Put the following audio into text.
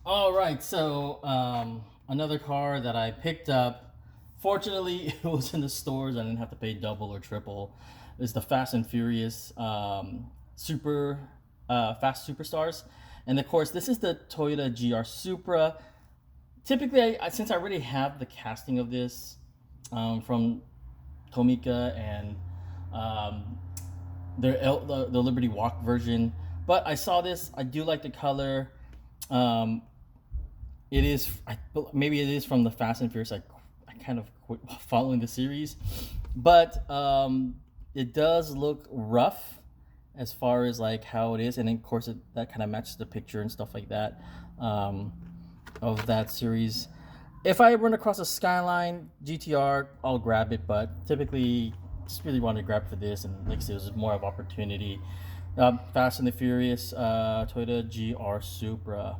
All right, so another car that I picked up. Fortunately, it was in the stores. I didn't have to pay double or triple. Is the Fast and Furious Super Fast Superstars, and of course, this is the Toyota GR Supra. Typically, since I already have the casting of this from Tomica and um, the Liberty Walk version, but I saw this. I do like the color. Um, it is maybe it is from the Fast and Furious. I kind of quit following the series, but it does look rough as far as like how it is, and of course that kind of matches the picture and stuff like that of that series. If I run across a Skyline GTR, I'll grab it, but typically just really want to grab for this, and like I said, it was more of opportunity. Fast and the Furious Toyota GR Supra.